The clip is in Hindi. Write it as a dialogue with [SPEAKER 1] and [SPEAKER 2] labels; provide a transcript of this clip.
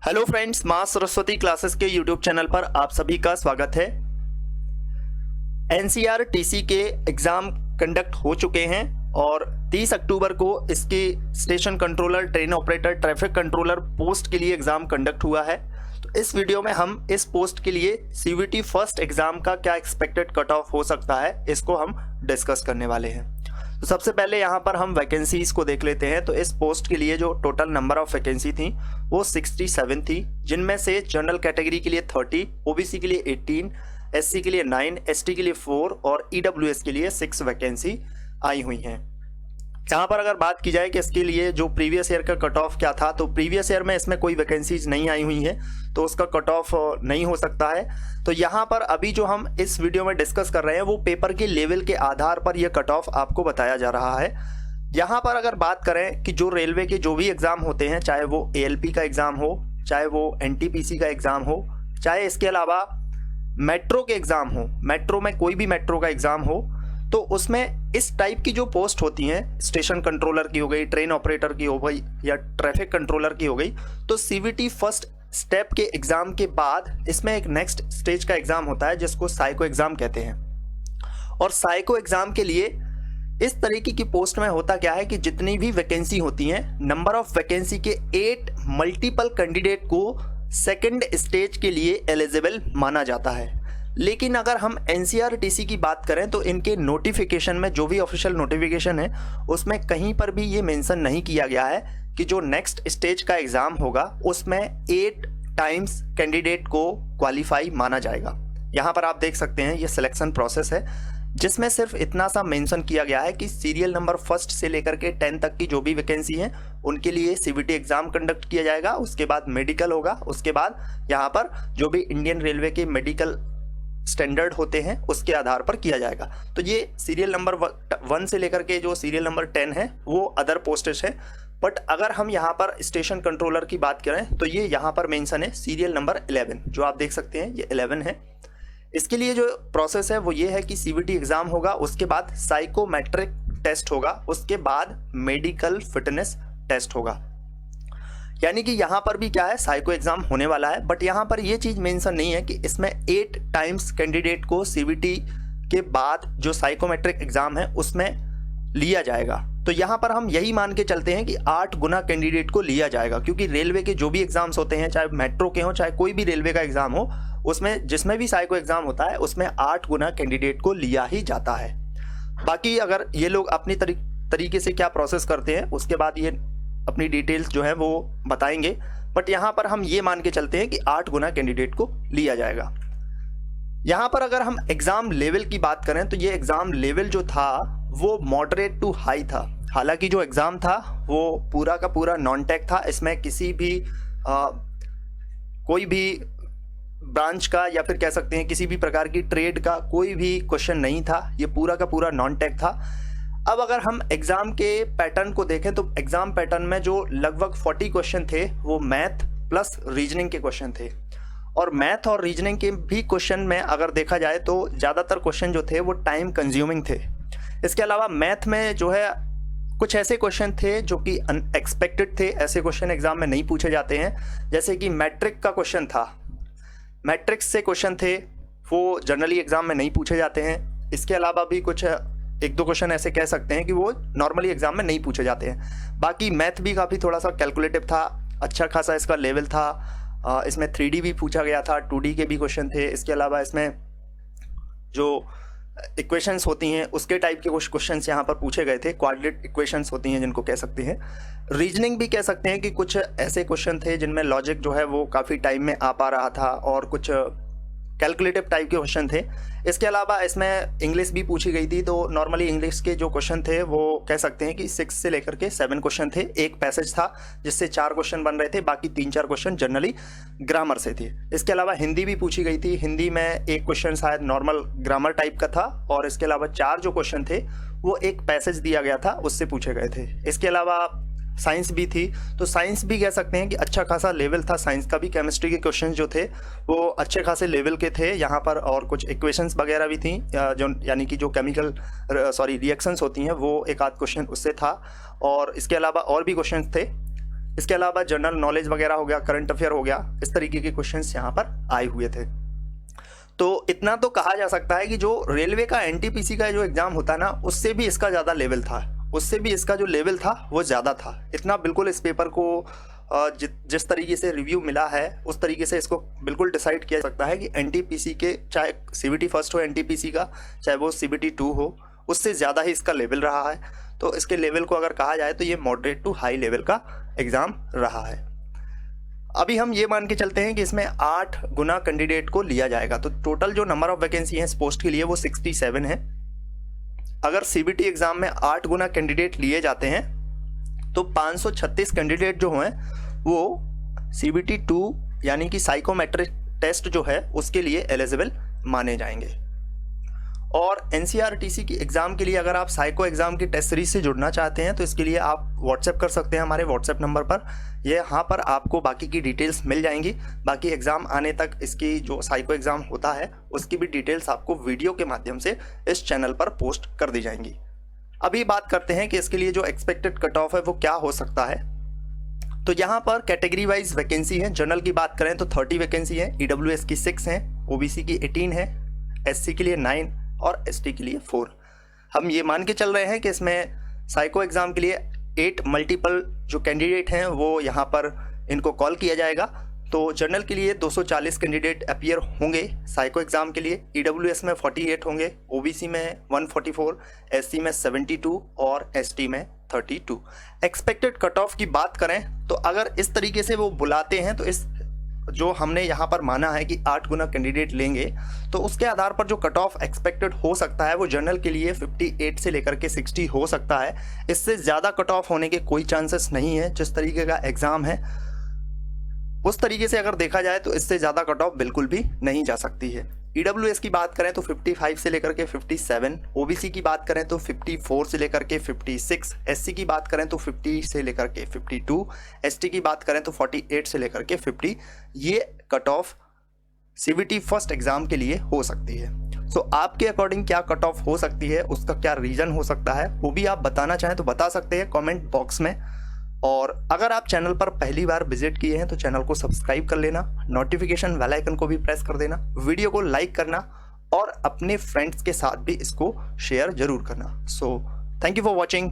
[SPEAKER 1] हेलो फ्रेंड्स, माँ सरस्वती क्लासेस के यूट्यूब चैनल पर आप सभी का स्वागत है। एनसीईआरटी के एग्ज़ाम कंडक्ट हो चुके हैं और 30 अक्टूबर को इसके station controller, train operator, traffic controller post के लिए एग्ज़ाम कंडक्ट हुआ है। तो इस वीडियो में हम इस पोस्ट के लिए सीवीटी फर्स्ट एग्ज़ाम का क्या एक्सपेक्टेड कट ऑफ हो सकता है, इसको हम डिस्कस करने वाले हैं। तो सबसे पहले यहाँ पर हम वैकेंसीज को देख लेते हैं। तो इस पोस्ट के लिए जो टोटल नंबर ऑफ वैकेंसी थी वो 67 थी, जिनमें से जनरल कैटेगरी के लिए 30, ओबीसी के लिए 18, एससी के लिए 9, एसटी के लिए 4 और ईडब्ल्यूएस के लिए 6 वैकेंसी आई हुई हैं। यहाँ पर अगर बात की जाए कि इसके लिए जो प्रीवियस ईयर का कट ऑफ क्या था, तो प्रीवियस ईयर में इसमें कोई वैकेंसीज नहीं आई हुई है, तो उसका कट ऑफ नहीं हो सकता है। तो यहाँ पर अभी जो हम इस वीडियो में डिस्कस कर रहे हैं वो पेपर के लेवल के आधार पर यह कट ऑफ आपको बताया जा रहा है। यहाँ पर अगर बात करें कि जो रेलवे के जो भी एग्ज़ाम होते हैं, चाहे वो एएलपी का एग्ज़ाम हो, चाहे वो एनटीपीसी का एग्ज़ाम हो, चाहे इसके अलावा मेट्रो के एग्ज़ाम हो, मेट्रो में कोई भी मेट्रो का एग्ज़ाम हो, तो उसमें इस टाइप की जो पोस्ट होती हैं, स्टेशन कंट्रोलर की हो गई, ट्रेन ऑपरेटर की हो गई या ट्रैफिक कंट्रोलर की हो गई, तो सीवीटी फर्स्ट स्टेप के एग्ज़ाम के बाद इसमें एक नेक्स्ट स्टेज का एग्ज़ाम होता है जिसको साइको एग्ज़ाम कहते हैं। और साइको एग्ज़ाम के लिए इस तरीके की पोस्ट में होता क्या है कि जितनी भी वैकेंसी होती हैं, नंबर ऑफ वैकेंसी के 8 मल्टीपल कैंडिडेट को सेकंड स्टेज के लिए एलिजिबल माना जाता है। लेकिन अगर हम एनसीईआरटी की बात करें तो इनके नोटिफिकेशन में, जो भी ऑफिशियल नोटिफिकेशन है, उसमें कहीं पर भी ये मेंशन नहीं किया गया है कि जो नेक्स्ट स्टेज का एग्ज़ाम होगा उसमें 8 टाइम्स कैंडिडेट को क्वालिफाई माना जाएगा। यहाँ पर आप देख सकते हैं ये सिलेक्शन प्रोसेस है जिसमें सिर्फ इतना सा मेंशन किया गया है कि सीरियल नंबर 1 से लेकर के 10 तक की जो भी वैकेंसी हैं उनके लिए सीवीटी एग्ज़ाम कंडक्ट किया जाएगा। उसके बाद मेडिकल होगा, उसके बाद यहाँ पर जो भी इंडियन रेलवे के मेडिकल स्टैंडर्ड होते हैं उसके आधार पर किया जाएगा। तो ये सीरियल नंबर 1 से लेकर के जो सीरियल नंबर 10 है वो अदर पोस्टेज है। बट अगर हम यहाँ पर स्टेशन कंट्रोलर की बात करें तो ये यहाँ पर मेंशन है सीरियल नंबर 11, जो आप देख सकते हैं ये 11 है। इसके लिए जो प्रोसेस है वो ये है कि सीवीटी एग्ज़ाम होगा, उसके बाद साइकोमेट्रिक टेस्ट होगा, उसके बाद मेडिकल फिटनेस टेस्ट होगा। यानी कि यहाँ पर भी क्या है, साइको एग्ज़ाम होने वाला है। बट यहाँ पर ये चीज़ मेंशन नहीं है कि इसमें 8 टाइम्स कैंडिडेट को सीवीटी के बाद जो साइकोमेट्रिक एग्ज़ाम है उसमें लिया जाएगा। तो यहाँ पर हम यही मान के चलते हैं कि 8 गुना कैंडिडेट को लिया जाएगा, क्योंकि रेलवे के जो भी एग्ज़ाम्स होते हैं, चाहे मेट्रो के हों चाहे कोई भी रेलवे का एग्ज़ाम हो, उसमें जिसमें भी साइको एग्ज़ाम होता है उसमें 8 गुना कैंडिडेट को लिया ही जाता है। बाकी अगर ये लोग अपनी तरीके से क्या प्रोसेस करते हैं उसके बाद ये अपनी डिटेल्स जो है वो बताएंगे। बट यहाँ पर हम ये मान के चलते हैं कि 8 गुना कैंडिडेट को लिया जाएगा। यहाँ पर अगर हम एग्ज़ाम लेवल की बात करें तो ये एग्ज़ाम लेवल जो था वो मॉडरेट टू हाई था। हालांकि जो एग्ज़ाम था वो पूरा का पूरा नॉन टेक था, इसमें किसी भी कोई भी ब्रांच का या फिर कह सकते हैं किसी भी प्रकार की ट्रेड का कोई भी क्वेश्चन नहीं था, ये पूरा का पूरा नॉन टेक था। अब अगर हम एग्ज़ाम के पैटर्न को देखें तो एग्ज़ाम पैटर्न में जो लगभग 40 क्वेश्चन थे वो मैथ प्लस रीजनिंग के क्वेश्चन थे। और मैथ और रीजनिंग के भी क्वेश्चन में अगर देखा जाए तो ज़्यादातर क्वेश्चन जो थे वो टाइम कंज्यूमिंग थे। इसके अलावा मैथ में जो है कुछ ऐसे क्वेश्चन थे जो कि अनएक्सपेक्टेड थे, ऐसे क्वेश्चन एग्ज़ाम में नहीं पूछे जाते हैं। जैसे कि मैट्रिक का क्वेश्चन था, मैट्रिक्स से क्वेश्चन थे वो जनरली एग्ज़ाम में नहीं पूछे जाते हैं। इसके अलावा भी कुछ 1-2 क्वेश्चन ऐसे कह सकते हैं कि वो नॉर्मली एग्ज़ाम में नहीं पूछे जाते हैं। बाकी मैथ भी काफ़ी थोड़ा सा कैलकुलेटिव था, अच्छा खासा इसका लेवल था। इसमें 3D भी पूछा गया था, 2D के भी क्वेश्चन थे। इसके अलावा इसमें जो इक्वेशंस होती हैं उसके टाइप के कुछ क्वेश्चंस यहाँ पर पूछे गए थे, क्वाड्रेटिक इक्वेशंस होती हैं जिनको कह सकते हैं। रीजनिंग भी कह सकते हैं कि कुछ ऐसे क्वेश्चन थे जिनमें लॉजिक जो है वो काफ़ी टाइम में आ पा रहा था और कुछ कैलकुलेटिव टाइप के क्वेश्चन थे। इसके अलावा इसमें इंग्लिश भी पूछी गई थी, तो नॉर्मली इंग्लिश के जो क्वेश्चन थे वो कह सकते हैं कि 6 से लेकर के 7 क्वेश्चन थे। एक पैसेज था जिससे 4 क्वेश्चन बन रहे थे, बाकी 3-4 क्वेश्चन जनरली ग्रामर से थे। इसके अलावा हिंदी भी पूछी गई थी, हिंदी में एक क्वेश्चन शायद नॉर्मल ग्रामर टाइप का था और इसके अलावा 4 जो क्वेश्चन थे वो एक पैसेज दिया गया था उससे पूछे गए थे। इसके अलावा साइंस भी थी, तो साइंस भी कह सकते हैं कि अच्छा खासा लेवल था साइंस का भी। केमिस्ट्री के क्वेश्चन जो थे वो अच्छे खासे लेवल के थे यहाँ पर, और कुछ इक्वेशंस वगैरह भी थी जो यानी कि जो रिएक्शंस होती हैं वो एक आध क्वेश्चन उससे था। और इसके अलावा और भी क्वेश्चन थे इसके अलावा जनरल नॉलेज वगैरह हो गया, करंट अफेयर हो गया, इस तरीके के क्वेश्चंस यहाँ पर आए हुए थे। तो इतना तो कहा जा सकता है कि जो रेलवे का एनटीपीसी का जो एग्ज़ाम होता है ना, उससे भी इसका ज़्यादा लेवल था, उससे भी इसका जो लेवल था वो ज़्यादा था। इतना बिल्कुल इस पेपर को जिस तरीके से रिव्यू मिला है उस तरीके से इसको बिल्कुल डिसाइड किया जा सकता है कि एनटीपीसी के, चाहे सीबीटी फर्स्ट हो एनटीपीसी का, चाहे वो सीबीटी 2 हो, उससे ज़्यादा ही इसका लेवल रहा है। तो इसके लेवल को अगर कहा जाए तो ये मॉडरेट टू हाई लेवल का एग्ज़ाम रहा है। अभी हम ये मान के चलते हैं कि इसमें 8 गुना कैंडिडेट को लिया जाएगा, तो टोटल जो नंबर ऑफ वैकेंसी है इस पोस्ट के लिए वो 67 है। अगर सीबीटी एग्ज़ाम में 8 गुना कैंडिडेट लिए जाते हैं तो 536 कैंडिडेट जो हैं वो सीबीटी 2 यानी कि साइकोमेट्रिक टेस्ट जो है उसके लिए एलिजिबल माने जाएंगे। और एनसीईआरटी की एग्ज़ाम के लिए अगर आप साइको एग्ज़ाम की टेस्ट सीरीज से जुड़ना चाहते हैं तो इसके लिए आप व्हाट्सएप कर सकते हैं हमारे व्हाट्सएप नंबर पर। यहाँ पर आपको बाकी की डिटेल्स मिल जाएंगी। बाकी एग्ज़ाम आने तक इसकी जो साइको एग्ज़ाम होता है उसकी भी डिटेल्स आपको वीडियो के माध्यम से इस चैनल पर पोस्ट कर दी जाएंगी। अभी बात करते हैं कि इसके लिए जो एक्सपेक्टेड कट ऑफ है वो क्या हो सकता है। तो यहाँ पर कैटेगरी वाइज वैकेंसी है। जनरल की बात करें तो 30 वैकेंसी है, ईडब्ल्यूएस की 6 है, ओबीसी की 18 है, एससी के लिए 9 और एसटी के लिए 4। हम ये मान के चल रहे हैं कि इसमें साइको एग्ज़ाम के लिए 8 मल्टीपल जो कैंडिडेट हैं वो यहाँ पर इनको कॉल किया जाएगा। तो जनरल के लिए 240 कैंडिडेट अपीयर होंगे साइको एग्ज़ाम के लिए, ईडब्ल्यूएस में 48 होंगे, ओबीसी में 144, एससी में 72 और एसटी में 32। एक्सपेक्टेड कट ऑफ की बात करें तो अगर इस तरीके से वो बुलाते हैं तो इस जो हमने यहाँ पर माना है कि 8 गुना कैंडिडेट लेंगे तो उसके आधार पर जो कट ऑफ एक्सपेक्टेड हो सकता है वो जनरल के लिए 58 से लेकर के 60 हो सकता है। इससे ज़्यादा कट ऑफ होने के कोई चांसेस नहीं है। जिस तरीके का एग्ज़ाम है उस तरीके से अगर देखा जाए तो इससे ज़्यादा कट ऑफ बिल्कुल भी नहीं जा सकती है। ईडब्ल्यूएस की बात करें तो 55 से लेकर के 57, ओबीसी की बात करें तो 54 से लेकर के 56, एससी की बात करें तो 50 से लेकर के 52, एसटी की बात करें तो 48 से लेकर के 50। ये cut off CBT first exam के लिए हो सकती है। सो आपके अकॉर्डिंग क्या कट ऑफ हो सकती है, उसका क्या रीज़न हो सकता है, वो भी आप बताना चाहें तो बता सकते हैं कमेंट बॉक्स में। और अगर आप चैनल पर पहली बार विजिट किए हैं तो चैनल को सब्सक्राइब कर लेना, नोटिफिकेशन बेल आइकन को भी प्रेस कर देना, वीडियो को लाइक करना और अपने फ्रेंड्स के साथ भी इसको शेयर जरूर करना। So thank you for watching.